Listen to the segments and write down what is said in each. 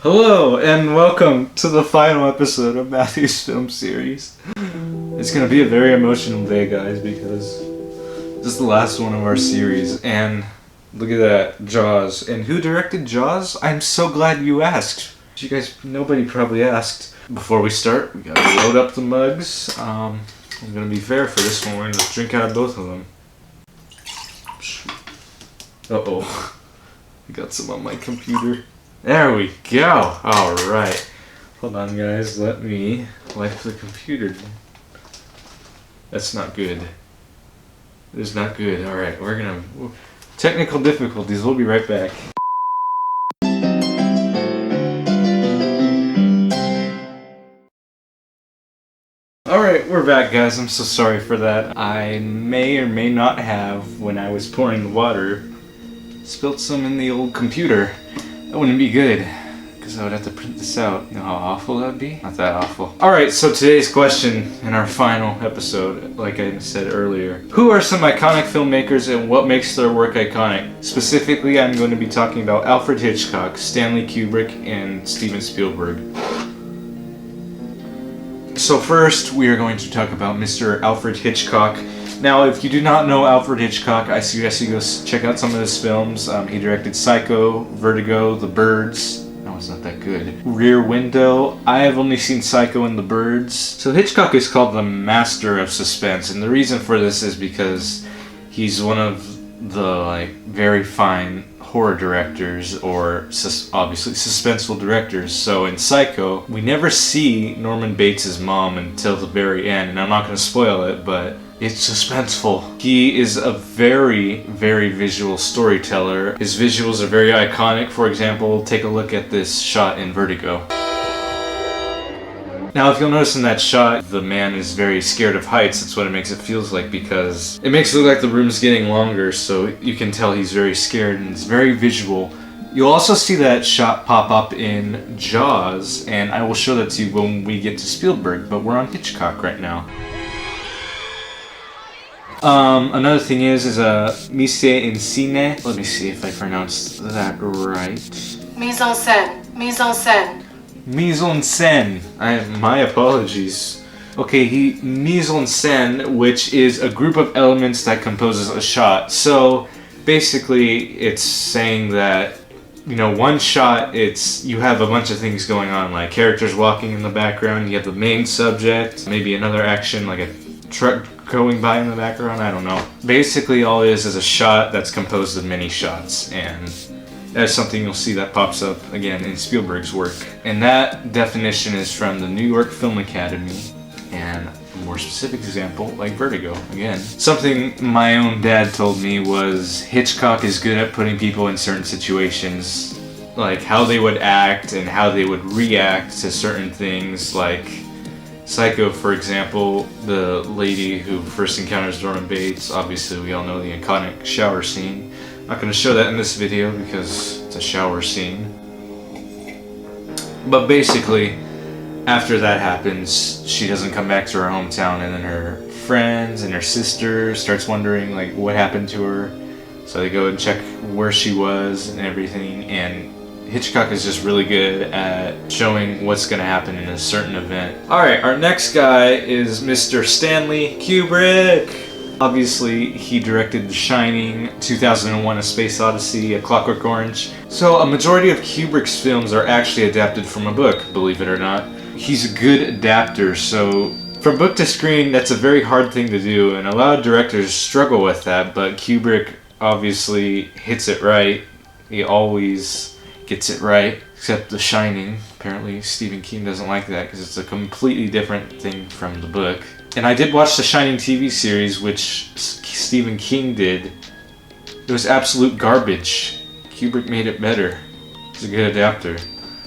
Hello and welcome to the final episode of Matthew's film series. It's gonna be a very emotional day, guys, because this is the last one of our series, and look at that, Jaws. And who directed Jaws? I'm so glad you asked. You guys, nobody probably asked. Before we start, we gotta load up the mugs. I'm gonna be fair for this one, we're gonna drink out of both of them. Uh-oh. I got some on my computer. There we go. Alright. Hold on, guys. Let me wipe the computer. That's not good. It's not good. Alright, we're gonna... Technical difficulties. We'll be right back. Alright, we're back, guys. I'm so sorry for that. I may or may not have, when I was pouring the water, spilled some in the old computer. That wouldn't be good, because I would have to print this out. You know how awful that would be? Not that awful. Alright, so today's question in our final episode, like I said earlier. Who are some iconic filmmakers and what makes their work iconic? Specifically, I'm going to be talking about Alfred Hitchcock, Stanley Kubrick, and Steven Spielberg. So first, we are going to talk about Mr. Alfred Hitchcock. Now, if you do not know Alfred Hitchcock, I suggest you go check out some of his films. He directed Psycho, Vertigo, The Birds. That was not that good. Rear Window. I have only seen Psycho and The Birds. So Hitchcock is called the master of suspense, and the reason for this is because he's one of the very fine horror directors, or obviously suspenseful directors. So in Psycho, we never see Norman Bates' mom until the very end, and I'm not going to spoil it, but it's suspenseful. He is a very, very visual storyteller. His visuals are very iconic. For example, take a look at this shot in Vertigo. Now, if you'll notice in that shot, the man is very scared of heights. That's what it makes it feels like, because it makes it look like the room's getting longer, so you can tell he's very scared, and it's very visual. You'll also see that shot pop up in Jaws, and I will show that to you when we get to Spielberg, but we're on Hitchcock right now. Another thing is mise en scène. Let me see if I pronounced that right. Mise en scène. Mise en scène. Mise en scène. My apologies. Okay, mise en scène, which is a group of elements that composes a shot. So basically, it's saying that, one shot, you have a bunch of things going on, like characters walking in the background, you have the main subject, maybe another action like a truck going by in the background, I don't know. Basically, all it is a shot that's composed of many shots, and that's something you'll see that pops up again in Spielberg's work. And that definition is from the New York Film Academy, and a more specific example, like Vertigo, again. Something my own dad told me was Hitchcock is good at putting people in certain situations, like how they would act and how they would react to certain things, like Psycho, for example, the lady who first encounters Norman Bates. Obviously, we all know the iconic shower scene. I'm not going to show that in this video because it's a shower scene. But basically, after that happens, she doesn't come back to her hometown, and then her friends and her sister starts wondering what happened to her. So they go and check where she was and everything, and Hitchcock is just really good at showing what's going to happen in a certain event. Alright, our next guy is Mr. Stanley Kubrick. Obviously, he directed The Shining, 2001: A Space Odyssey, A Clockwork Orange. So a majority of Kubrick's films are actually adapted from a book, believe it or not. He's a good adapter, so from book to screen, that's a very hard thing to do, and a lot of directors struggle with that, but Kubrick obviously hits it right. He always gets it right, except The Shining. Apparently Stephen King doesn't like that because it's a completely different thing from the book. And I did watch the Shining TV series, which Stephen King did. It was absolute garbage. Kubrick made it better. He's a good adapter.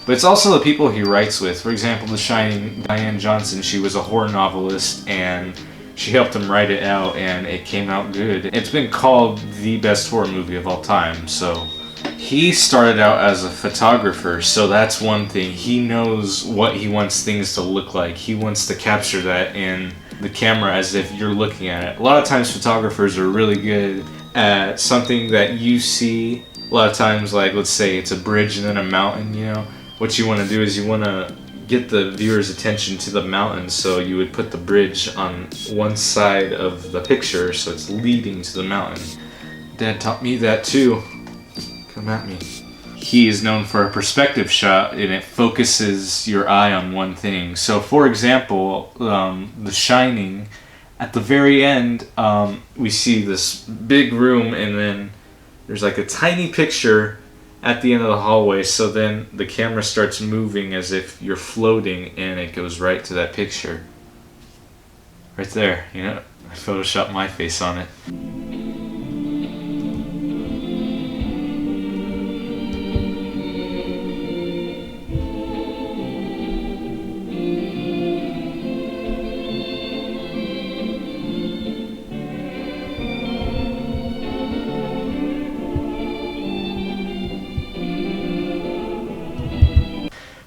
But it's also the people he writes with. For example, The Shining, Diane Johnson, she was a horror novelist, and she helped him write it out, and it came out good. It's been called the best horror movie of all time, so... He started out as a photographer, so that's one thing. He knows what he wants things to look like. He wants to capture that in the camera as if you're looking at it. A lot of times photographers are really good at something that you see. A lot of times, let's say it's a bridge and then a mountain, what you want to do is you want to get the viewer's attention to the mountain, so you would put the bridge on one side of the picture so it's leading to the mountain. Dad taught me that too. Come at me. He is known for a perspective shot, and it focuses your eye on one thing. So for example, The Shining, at the very end, we see this big room, and then there's like a tiny picture at the end of the hallway, so then the camera starts moving as if you're floating, and it goes right to that picture. Right there, you know, I photoshopped my face on it.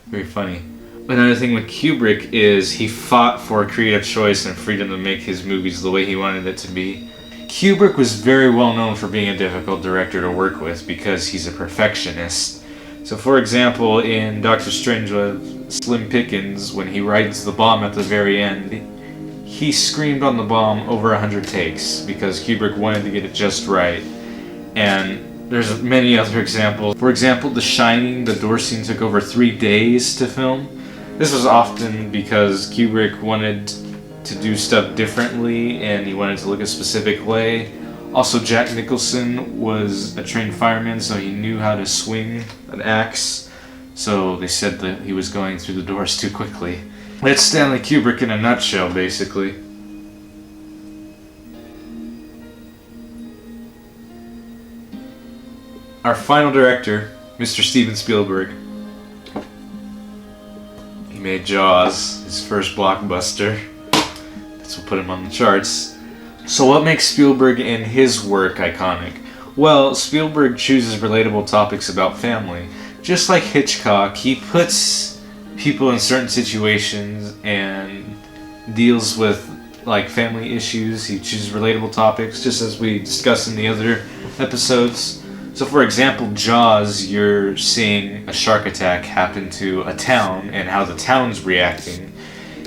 Very funny. Another thing with Kubrick is he fought for creative choice and freedom to make his movies the way he wanted it to be. Kubrick was very well known for being a difficult director to work with because he's a perfectionist. So for example, in Doctor Strangelove, Slim Pickens, when he rides the bomb at the very end, he screamed on the bomb over 100 takes because Kubrick wanted to get it just right. And there's many other examples. For example, The Shining, the door scene took over 3 days to film. This was often because Kubrick wanted to do stuff differently and he wanted to look a specific way. Also, Jack Nicholson was a trained fireman, so he knew how to swing an axe. So they said that he was going through the doors too quickly. That's Stanley Kubrick in a nutshell, basically. Our final director, Mr. Steven Spielberg. He made Jaws, his first blockbuster. That's what put him on the charts. So what makes Spielberg and his work iconic? Well, Spielberg chooses relatable topics about family. Just like Hitchcock, he puts people in certain situations and deals with like family issues. He chooses relatable topics, just as we discussed in the other episodes. So for example, Jaws, you're seeing a shark attack happen to a town and how the town's reacting.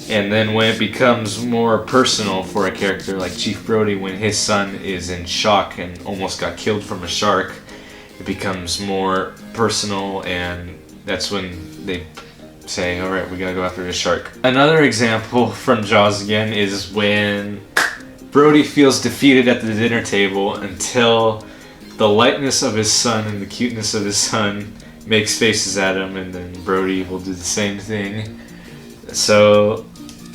And then when it becomes more personal for a character like Chief Brody, when his son is in shock and almost got killed from a shark, it becomes more personal, and that's when they say, alright, we gotta go after this shark. Another example from Jaws again is when Brody feels defeated at the dinner table until the lightness of his son and the cuteness of his son makes faces at him, and then Brody will do the same thing. So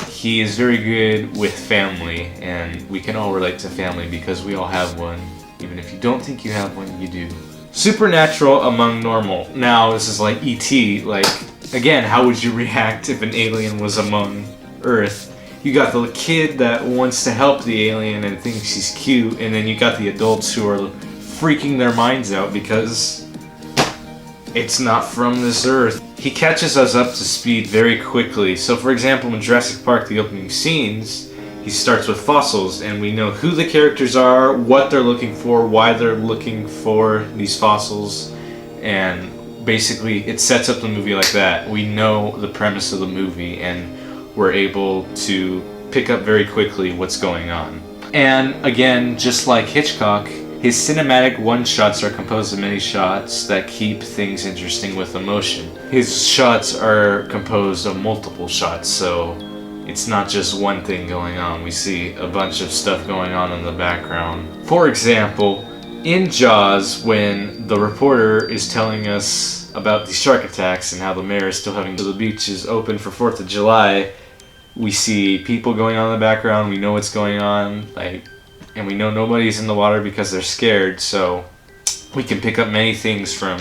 he is very good with family, and we can all relate to family because we all have one. Even if you don't think you have one, you do. Supernatural among normal. Now this is like E.T. Like, again, how would you react if an alien was among Earth? You got the kid that wants to help the alien and thinks she's cute, and then you got the adults who are freaking their minds out because it's not from this earth. He catches us up to speed very quickly. So for example, in Jurassic Park, the opening scenes, he starts with fossils, and we know who the characters are, what they're looking for, why they're looking for these fossils, and basically it sets up the movie like that. We know the premise of the movie, and we're able to pick up very quickly what's going on. And again, just like Hitchcock, his cinematic one-shots are composed of many shots that keep things interesting with emotion. His shots are composed of multiple shots, so it's not just one thing going on. We see a bunch of stuff going on in the background. For example, in Jaws, when the reporter is telling us about the shark attacks and how the mayor is still having the beaches open for 4th of July, we see people going on in the background. We know what's going on, and we know nobody's in the water because they're scared, so we can pick up many things from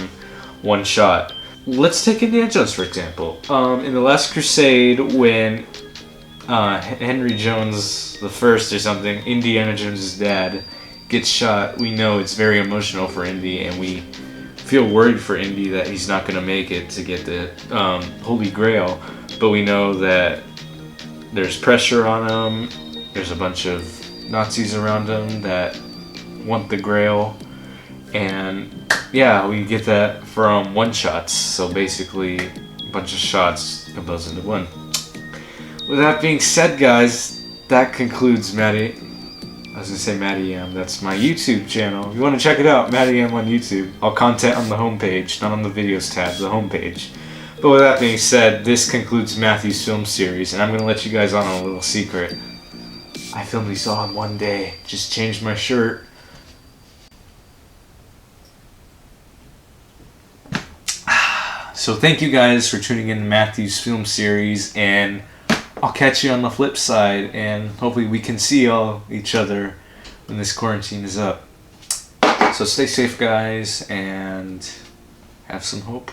one shot. Let's take Indiana Jones, for example. In The Last Crusade, when Henry Jones the First or something, Indiana Jones' dad, gets shot, we know it's very emotional for Indy, and we feel worried for Indy that he's not going to make it to get the Holy Grail, but we know that there's pressure on him, there's a bunch of Nazis around him that want the Grail, and yeah, we get that from one-shots. So basically, bunch of shots of those into one. With that being said, guys, that concludes Matty. I was gonna say Matty Yam. That's my YouTube channel. If you want to check it out, Matty Yam on YouTube. All content on the homepage, not on the videos tab, the homepage. But with that being said, this concludes Matthew's film series, and I'm gonna let you guys on a little secret. I filmed these all in one day. Just changed my shirt. So thank you guys for tuning in to Matthew's film series, and I'll catch you on the flip side, and hopefully we can see each other when this quarantine is up. So stay safe, guys, and have some hope.